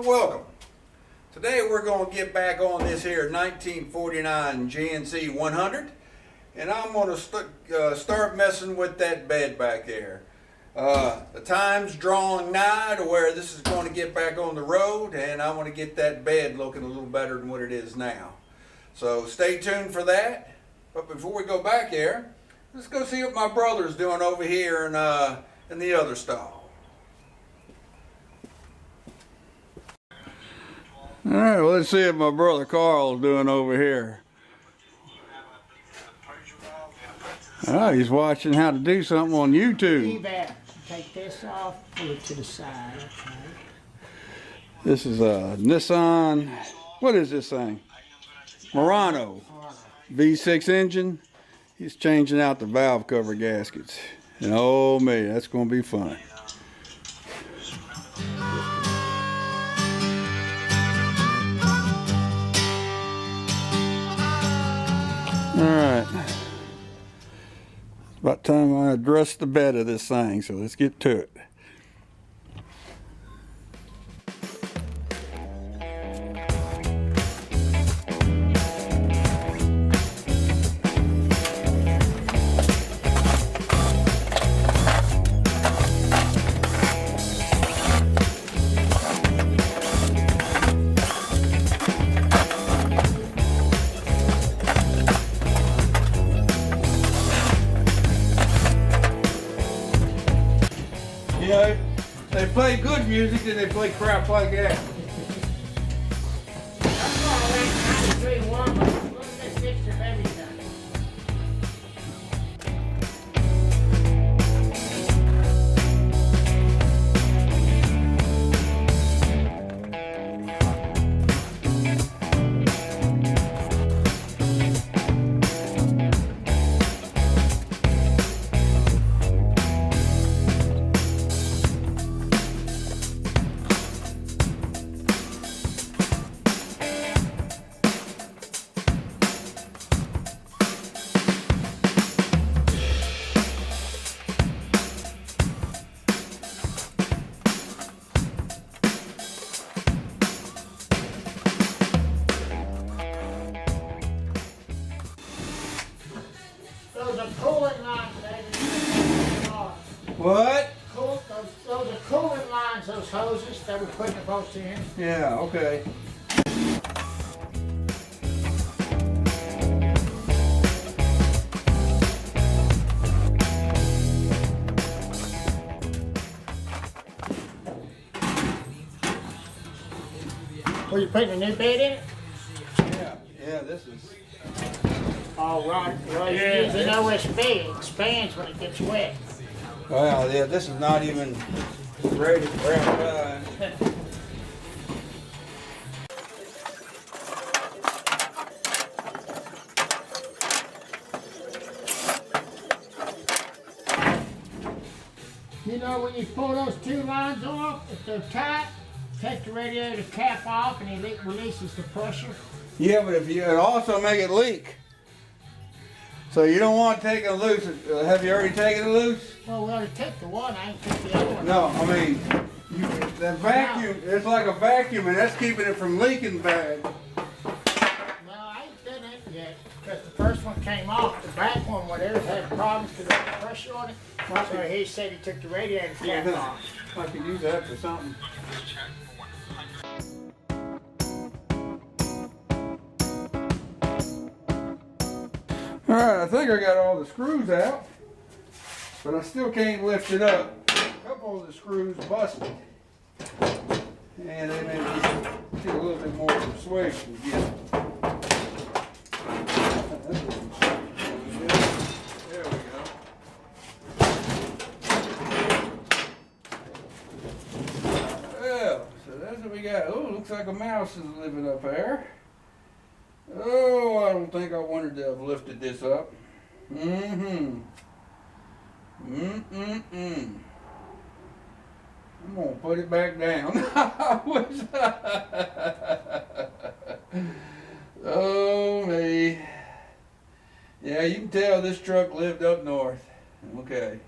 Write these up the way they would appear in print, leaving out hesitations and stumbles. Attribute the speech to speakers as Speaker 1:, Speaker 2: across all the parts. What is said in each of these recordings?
Speaker 1: Welcome. Today we're going to get back on this here 1949 GMC 100, and I'm going to start messing with that bed back there. The time's drawing nigh to where this is going to get back on the road, and I want to get that bed looking a little better than what it is now. So stay tuned for that. But before we go back there, let's go see what my brother's doing over here in the other stall. All right, well, let's see what my brother Carl's doing over here. Oh, he's watching how to do something on YouTube.
Speaker 2: Take this off, pull it to the side. Okay.
Speaker 1: This is a Nissan, what is this thing? Murano V6 engine. He's changing out the valve cover gaskets. And oh man, that's going to be fun. Alright, it's about time I address the bed of this thing, so let's get to it. You know, they play good music and they play crap like that.
Speaker 2: That's all that 93 one, but a little bit mixed of everything. Those are coolant lines, baby.
Speaker 1: What?
Speaker 2: Those are coolant lines, those hoses that we're putting the boats in.
Speaker 1: Yeah, okay.
Speaker 2: Were you putting a new bed in it?
Speaker 1: Yeah, this is...
Speaker 2: Oh, right. Well,
Speaker 1: Yeah,
Speaker 2: you know OSB, it expands when it gets wet.
Speaker 1: Well, yeah, this is not even ready for outside.
Speaker 2: You know, when you pull those two lines off, if they're tight, take the radiator cap off and it releases the pressure.
Speaker 1: Yeah, but if you it also make it leak. So you don't want to take it loose. Have you already taken it loose?
Speaker 2: Well, we ought to take the one, I ain't take the other one.
Speaker 1: No, I mean, That vacuum, it's like a vacuum, and that's keeping it from leaking bad.
Speaker 2: No, I ain't done it yet, because the first one came off. The back one, whatever, had problems because of the pressure on it. So he said he took the radiator cap off.
Speaker 1: I could use that for something. All right, I think I got all the screws out, but I still can't lift it up. A couple of the screws busted, and they may get a little bit more persuasion to get it. There we go. Well, so that's what we got. Oh, looks like a mouse is living up there. Oh, I don't think I wanted to have lifted this up. I'm gonna put it back down. Oh me. Yeah, you can tell this truck lived up north. Okay.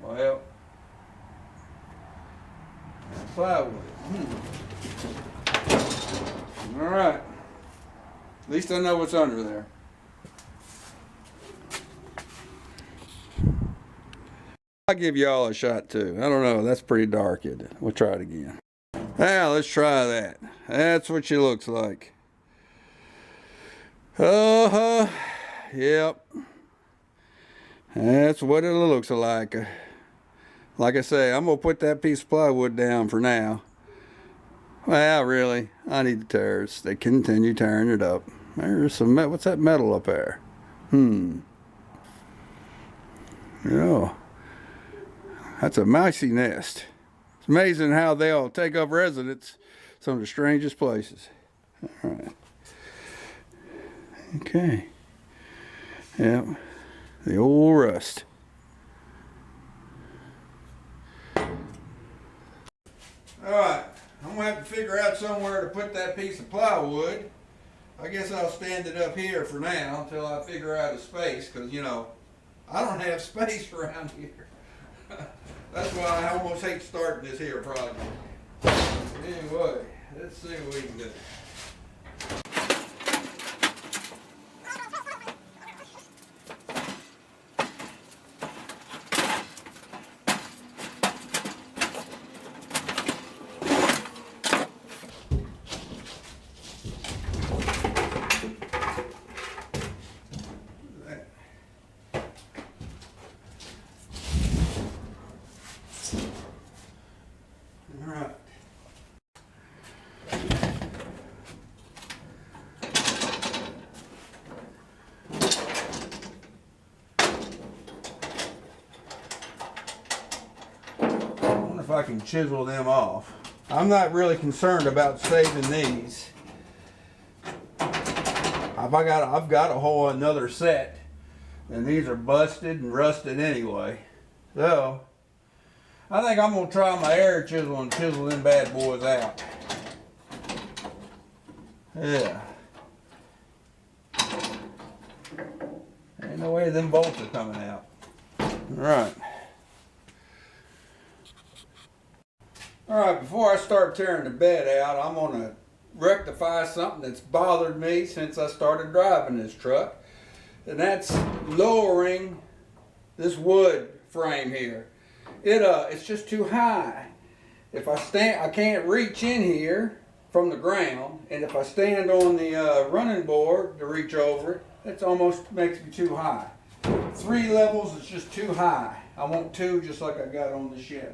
Speaker 1: Well, plywood. All right. At least I know what's under there. I'll give y'all a shot too. I don't know, that's pretty dark, isn't it? We'll try it again. Now, let's try that. That's what she looks like. Yep. That's what it looks like. Like I say, I'm gonna put that piece of plywood down for now. Well, really, I need the tears. They continue tearing it up. There's some, what's that metal up there? Yeah. That's a mousy nest. It's amazing how they all take up residence some of the strangest places. All right. Okay. Yep. The old rust. All right. I'm gonna have to figure out somewhere to put that piece of plywood. I guess I'll stand it up here for now until I figure out a space, because you know, I don't have space around here. That's why I almost hate starting this here project. Anyway, let's see what we can do. If I can chisel them off. I'm not really concerned about saving these. I've got a whole another set, and these are busted and rusted anyway. So I think I'm gonna try my air chisel and chisel them bad boys out. Yeah. Ain't no way them bolts are coming out. All right. Alright, before I start tearing the bed out, I'm going to rectify something that's bothered me since I started driving this truck. And that's lowering this wood frame here. It's just too high. If I stand, I can't reach in here from the ground. And if I stand on the running board to reach over it, it almost makes me too high. 3 levels is just too high. I want 2 just like I got on the Chevy.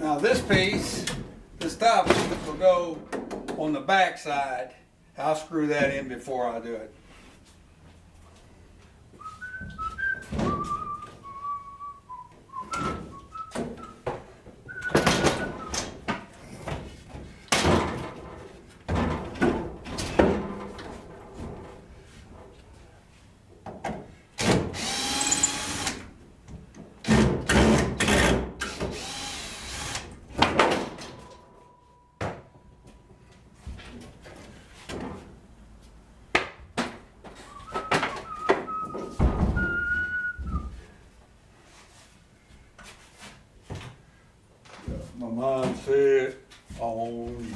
Speaker 1: Now this piece, this top piece will go on the back side. I'll screw that in before I do it. My mindset on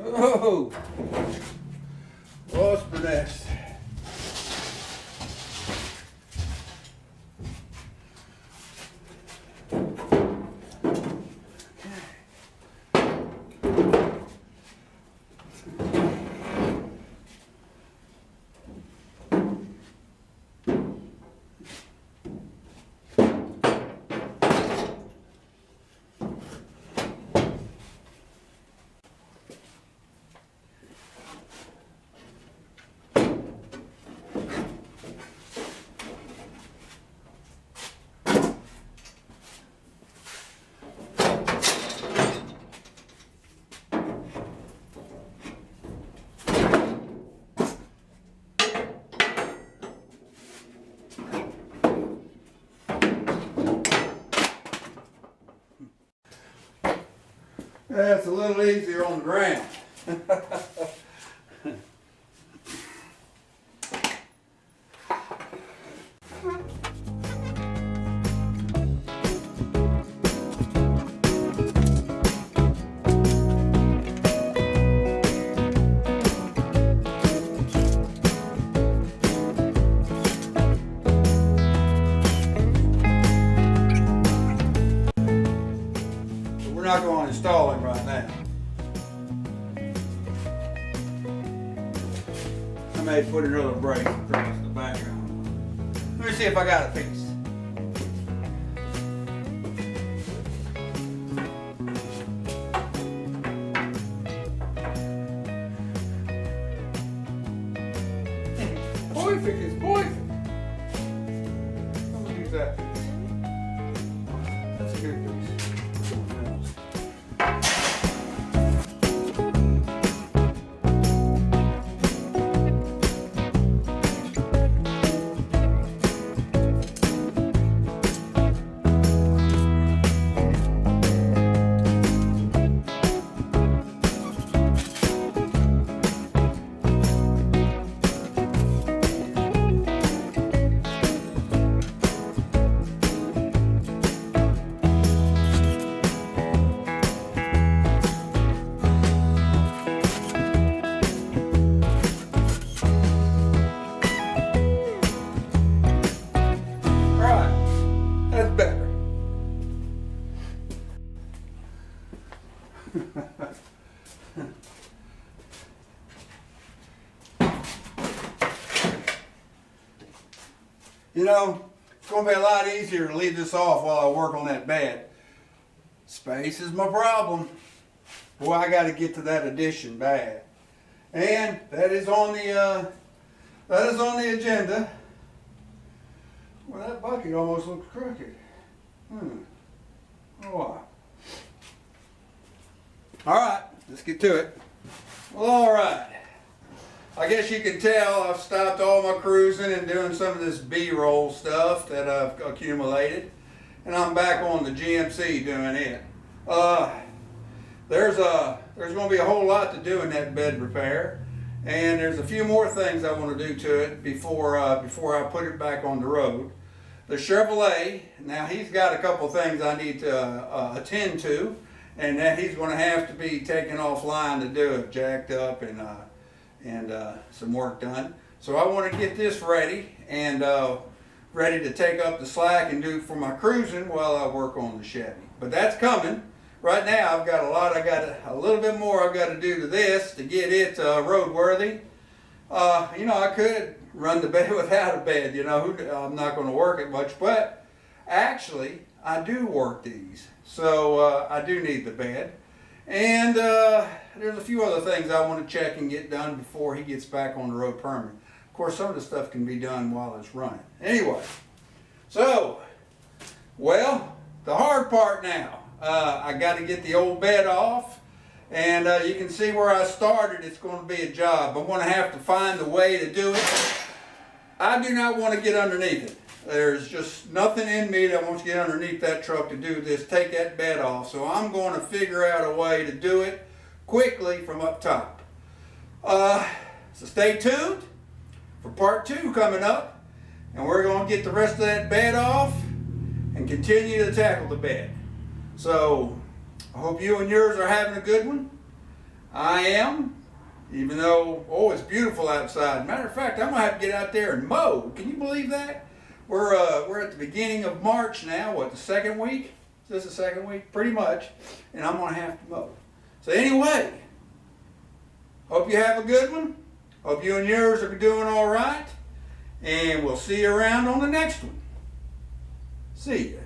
Speaker 1: oh, what's the next? That's a little easier on the ground. We're not going to install him right now. I may put another brace across the background. Let me see if I got a piece. Perfect is perfect. I'm gonna use that piece. That's a good piece. You know, it's going to be a lot easier to leave this off while I work on that bed. Space is my problem. Boy, I got to get to that addition bad. And that is on the agenda. Well, that bucket almost looks crooked. Oh, wow. All right, let's get to it. Well, all right. I guess you can tell I've stopped all my cruising and doing some of this B-roll stuff that I've accumulated, and I'm back on the GMC doing it. There's going to be a whole lot to do in that bed repair, and there's a few more things I want to do to it before I put it back on the road. The Chevrolet, now he's got a couple things I need to attend to, and that he's going to have to be taken offline to do it, jacked up and some work done. So I want to get this ready, and ready to take up the slack and do for my cruising while I work on the Chevy. But that's coming. Right now I've got a little bit more I've got to do to this to get it roadworthy. You know, I could run the bed without a bed, you know, I'm not going to work it much, but actually I do work these. So I do need the bed. And there's a few other things I want to check and get done before he gets back on the road permanent. Of course, some of the stuff can be done while it's running. Anyway, so, well, the hard part now. I got to get the old bed off. And you can see where I started. It's going to be a job. I'm going to have to find the way to do it. I do not want to get underneath it. There's just nothing in me that wants to get underneath that truck to do this, take that bed off. So I'm going to figure out a way to do it quickly from up top. So stay tuned for part 2 coming up. And we're going to get the rest of that bed off and continue to tackle the bed. So I hope you and yours are having a good one. I am. Even though, oh, it's beautiful outside. Matter of fact, I'm going to have to get out there and mow. Can you believe that? We're at the beginning of March now. What, the second week? Is this the second week? Pretty much. And I'm going to have to mow. So anyway, hope you have a good one. Hope you and yours are doing all right. And we'll see you around on the next one. See ya.